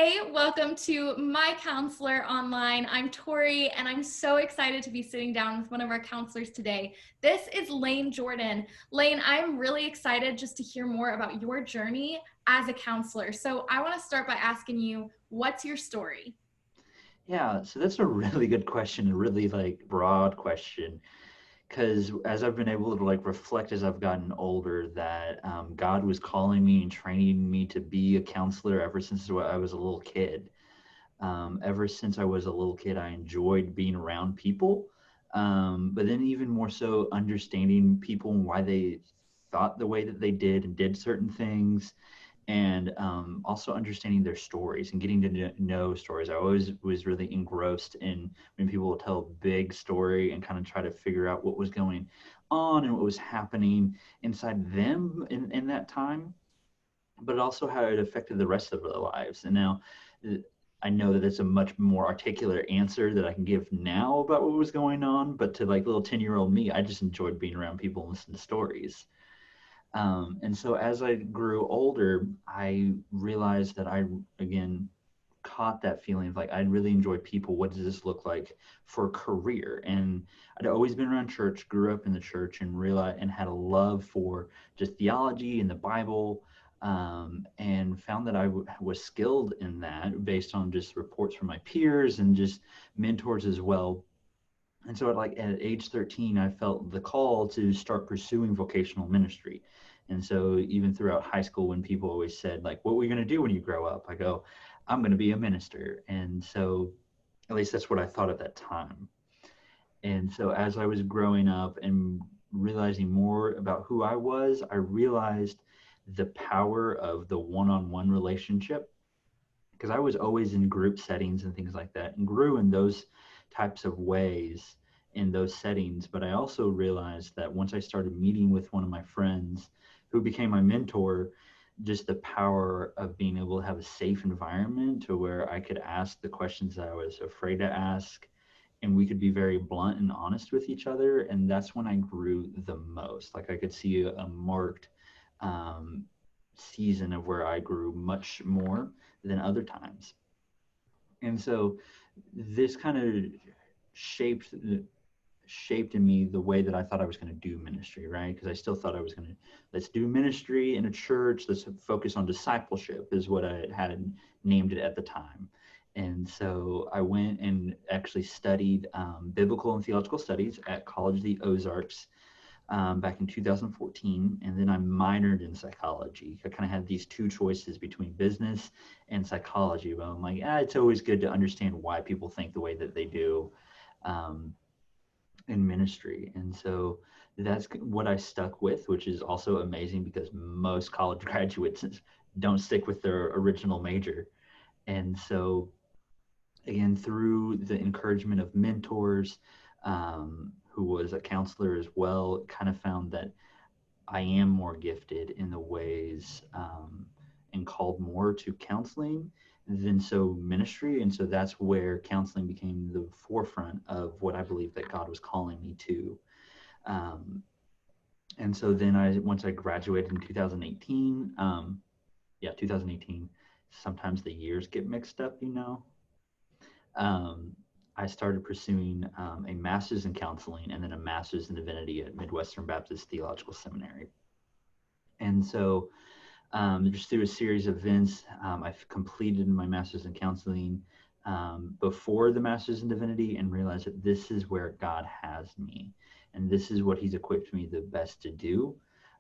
Hey, welcome to MyCounselor Online. I'm Tori, and I'm so excited to be sitting down with one of our counselors today. This is Lane Jordan. Lane, I'm really excited just to hear more about your journey as a counselor. So I want to start by asking you, what's your story? Yeah, so that's a really good question, a really broad question. Because as I've been able to reflect as I've gotten older, that God was calling me and training me to be a counselor ever since I was a little kid. Ever since I was a little kid, I enjoyed being around people, but then even more so understanding people and why they thought the way that they did and did certain things, and also understanding their stories and getting to know stories. I always was really engrossed in when people will tell a big story and kind of try to figure out what was going on and what was happening inside them in that time, but also how it affected the rest of their lives. And now uh, I know that it's a much more articulate answer that I can give now about what was going on, but to little 10-year-old me, I just enjoyed being around people and listening to stories. And so as I grew older, I realized that again, caught that feeling of I really enjoy people. What does this look like for a career? And I'd always been around church, grew up in the church, and realized and had a love for just theology and the Bible, and found that was skilled in that based on just reports from my peers and just mentors as well. And so at age 13, I felt the call to start pursuing vocational ministry. And so even throughout high school, when people always said what are you going to do when you grow up? I go, I'm going to be a minister. And so at least that's what I thought at that time. And so as I was growing up and realizing more about who I was, I realized the power of the one-on-one relationship, because I was always in group settings and things like that and grew in those types of ways in those settings. But I also realized that once I started meeting with one of my friends who became my mentor, just the power of being able to have a safe environment to where I could ask the questions that I was afraid to ask, and we could be very blunt and honest with each other. And that's when I grew the most. I could see a marked um, season of where I grew much more than other times. And so this kind of shaped shaped in me the way that I thought I was going to do ministry, right? Because I still thought I was going to, let's do ministry in a church, let's focus on discipleship is what I had named it at the time. And so I went and actually studied biblical and theological studies at College of the Ozarks back in 2014, and then I minored in psychology. I kind of had these two choices between business and psychology, but I'm it's always good to understand why people think the way that they do um, in ministry. And so that's what I stuck with, which is also amazing because most college graduates don't stick with their original major. And so again, through the encouragement of mentors, who was a counselor as well, kind of found that I am more gifted in the ways and called more to counseling than so ministry. And so that's where counseling became the forefront of what I believe that God was calling me to. Um, and so then once I graduated in 2018, 2018, sometimes the years get mixed up, um, I started pursuing a master's in counseling and then a master's in divinity at Midwestern Baptist Theological Seminary. And so just through a series of events, I've completed my master's in counseling before the master's in divinity and realized that this is where God has me and this is what he's equipped me the best to do.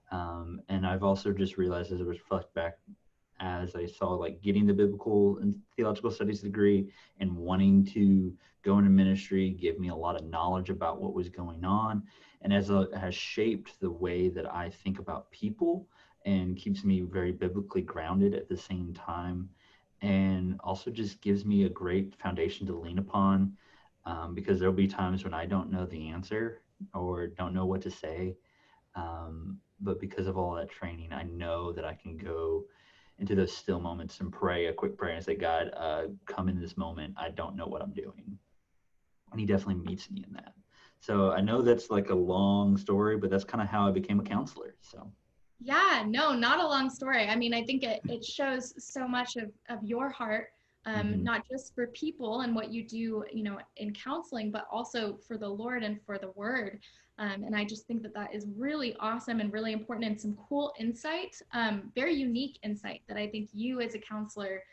And I've also just realized as I reflect back, as I saw getting the biblical and theological studies degree and wanting to go into ministry gave me a lot of knowledge about what was going on, and has shaped the way that I think about people and keeps me very biblically grounded at the same time, and also just gives me a great foundation to lean upon, because there'll be times when I don't know the answer or don't know what to say, but because of all that training, I know that I can go into those still moments and pray a quick prayer and say, God, come in this moment. I don't know what I'm doing. And he definitely meets me in that. So I know that's a long story, but that's kind of how I became a counselor. So Yeah, no, not a long story. I mean, I think it shows so much of your heart Mm-hmm. not just for people and what you do, in counseling, but also for the Lord and for the Word. And I just think that that is really awesome and really important and some cool insight, very unique insight that I think you as a counselor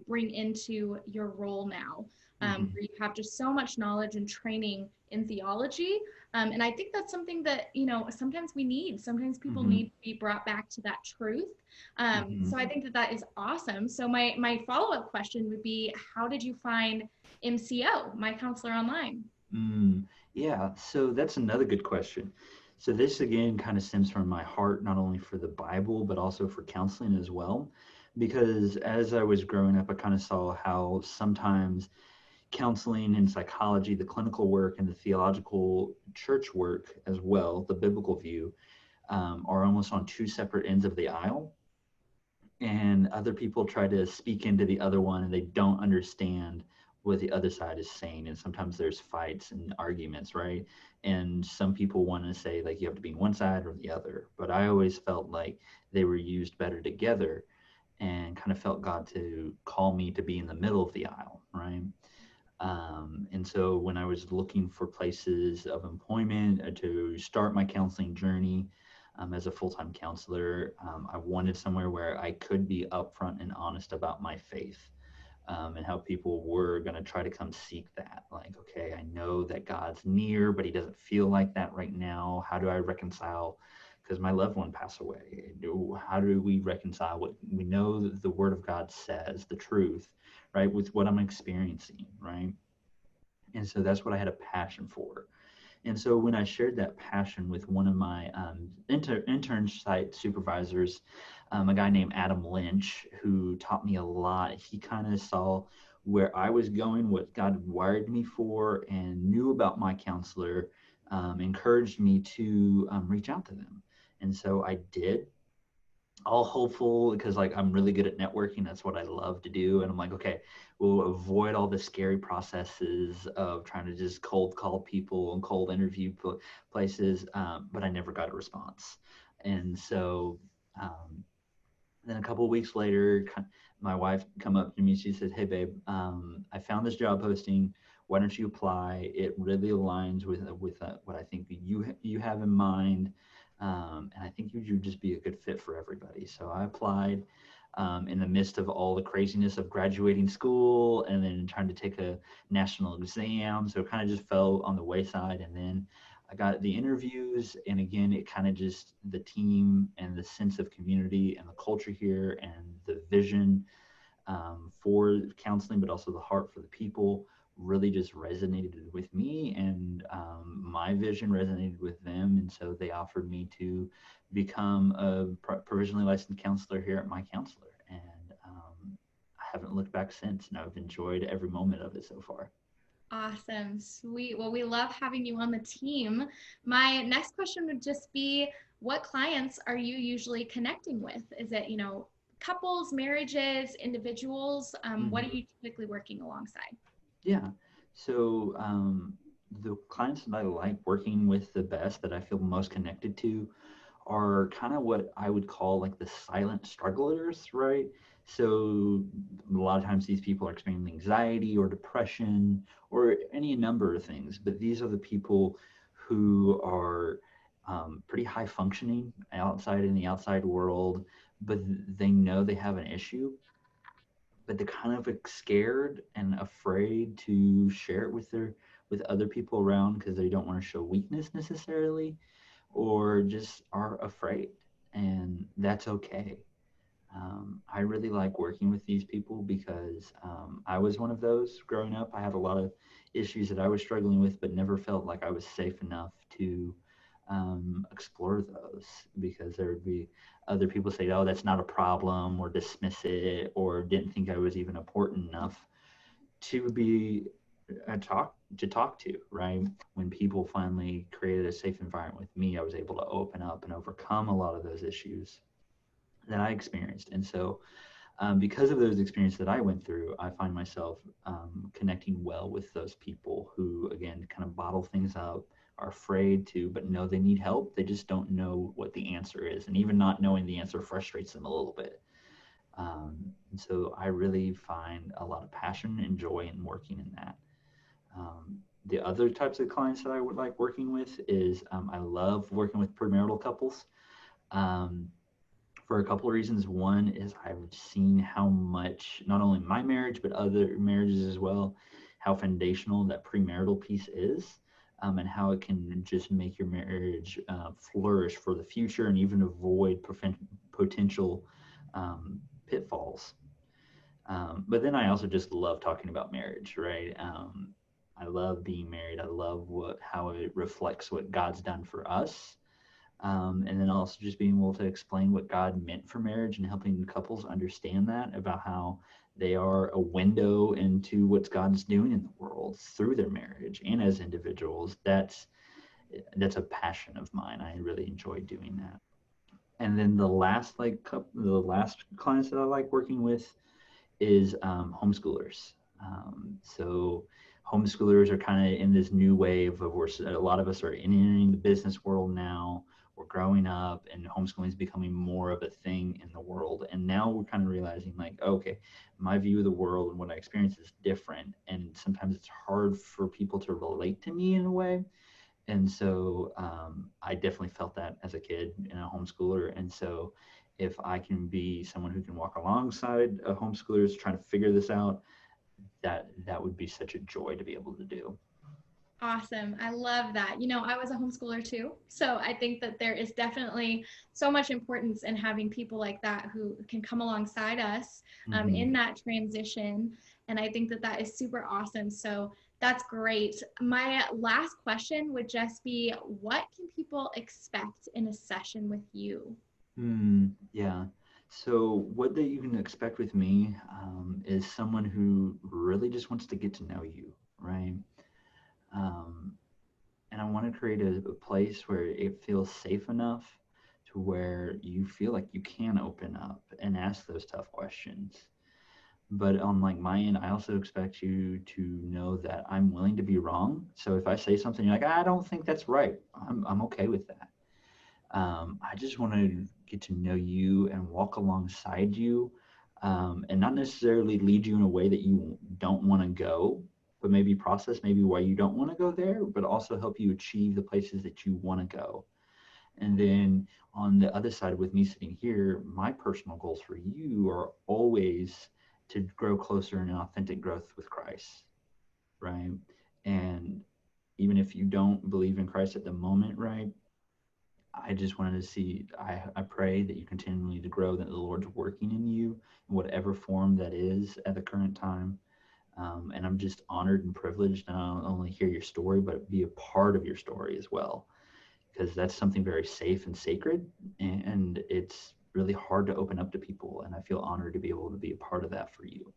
bring into your role now, Mm-hmm. where you have just so much knowledge and training in theology. And I think that's something that, sometimes we need. Sometimes people Mm-hmm. need to be brought back to that truth. Mm-hmm. So I think that that is awesome. So my follow-up question would be, how did you find MCO, My Counselor Online? Yeah, so that's another good question. So this again kind of stems from my heart, not only for the Bible, but also for counseling as well. Because as I was growing up, I kind of saw how sometimes counseling and psychology, the clinical work and the theological church work as well, the biblical view, are almost on two separate ends of the aisle. And other people try to speak into the other one and they don't understand what the other side is saying, and sometimes there's fights and arguments, right? And some people want to say like you have to be on one side or the other, but I always felt like they were used better together, and kind of felt God to call me to be in the middle of the aisle, right? And so when I was looking for places of employment, to start my counseling journey, as a full-time counselor, I wanted somewhere where I could be upfront and honest about my faith, and how people were going to try to come seek that. Like, okay, I know that God's near, but he doesn't feel like that right now. How do I reconcile? Because my loved one passed away. How do we reconcile what we know that the Word of God says, the truth, right, with what I'm experiencing, right? And so that's what I had a passion for. And so when I shared that passion with one of my intern site supervisors, a guy named Adam Lynch, who taught me a lot, he kind of saw where I was going, what God had wired me for, and knew about my counselor, encouraged me to reach out to them. And so I did, all hopeful because like I'm really good at networking. That's what I love to do. And I'm like, okay, we'll avoid all the scary processes of trying to just cold call people and cold interview places. But I never got a response. And so um, then a couple of weeks later, my wife come up to me. She said, "Hey, babe, I found this job posting. Why don't you apply? It really aligns with what I think you have in mind, and I think you would just be a good fit for everybody." So I applied, in the midst of all the craziness of graduating school and then trying to take a national exam. So it kind of just fell on the wayside, and then I got the interviews, and again, it kind of just the team and the sense of community and the culture here and the vision, for counseling, but also the heart for the people really just resonated with me, and my vision resonated with them. And so they offered me to become a provisionally licensed counselor here at MyCounselor. And I haven't looked back since, and I've enjoyed every moment of it so far. Awesome. Sweet. Well, we love having you on the team. My next question would just be, what clients are you usually connecting with? Is it, couples, marriages, individuals? What Mhm. are you typically working alongside? Yeah. So the clients that I like working with the best, that I feel most connected to, are kind of what I would call like the silent strugglers, right? So a lot of times these people are experiencing anxiety or depression or any number of things, but these are the people who are pretty high functioning outside in the outside world, but they know they have an issue, but they're kind of like scared and afraid to share it with other people around because they don't want to show weakness necessarily, or just are afraid, and that's okay. I really like working with these people because I was one of those growing up. I had a lot of issues that I was struggling with, but never felt like I was safe enough to explore those, because there would be other people say, "Oh, that's not a problem," or dismiss it, or didn't think I was even important enough to be talk to, right? When people finally created a safe environment with me, I was able to open up and overcome a lot of those issues that I experienced. And so because of those experiences that I went through, I find myself connecting well with those people who, again, kind of bottle things up, are afraid to, but know they need help. They just don't know what the answer is. And even not knowing the answer frustrates them a little bit. And so I really find a lot of passion and joy in working in that. The other types of clients that I would like working with is I love working with premarital couples um, for a couple of reasons. One is I've seen how much, not only my marriage, but other marriages as well, how foundational that premarital piece is. And how it can just make your marriage flourish for the future and even avoid potential pitfalls. But then I also just love talking about marriage, right? I love being married. I love how it reflects what God's done for us. And then also just being able to explain what God meant for marriage and helping couples understand that about how they are a window into what God's doing in the world through their marriage and as individuals. That's a passion of mine. I really enjoy doing that. And then the last clients that I like working with is homeschoolers. So homeschoolers are kind of in this new wave of where a lot of us are entering the business world now. We're growing up, and homeschooling is becoming more of a thing in the world. And now we're kind of realizing, like, okay, my view of the world and what I experience is different, and sometimes it's hard for people to relate to me in a way. And so I definitely felt that as a kid and a homeschooler. And so if I can be someone who can walk alongside homeschoolers trying to figure this out, that would be such a joy to be able to do. Awesome. I love that. I was a homeschooler too. So I think that there is definitely so much importance in having people like that who can come alongside us in Mm-hmm. that transition. And I think that that is super awesome. So that's great. My last question would just be, what can people expect in a session with you? Yeah. So what that you can expect with me is someone who really just wants to get to know you, right? Um, and I want to create a place where it feels safe enough to where you feel like you can open up and ask those tough questions. But on like my end, I also expect you to know that I'm willing to be wrong. So if I say something, you're like, I don't think that's right. I'm okay with that. I just want to get to know you and walk alongside you, and not necessarily lead you in a way that you don't want to go, but maybe process maybe why you don't want to go there, but also help you achieve the places that you want to go. And then on the other side, with me sitting here, my personal goals for you are always to grow closer in an authentic growth with Christ, right? And even if you don't believe in Christ at the moment, right? I just wanted to see, I pray that you continually to grow, that the Lord's working in you in whatever form that is at the current time. And I'm just honored and privileged to not only hear your story, but be a part of your story as well, because that's something very safe and sacred. And it's really hard to open up to people. And I feel honored to be able to be a part of that for you.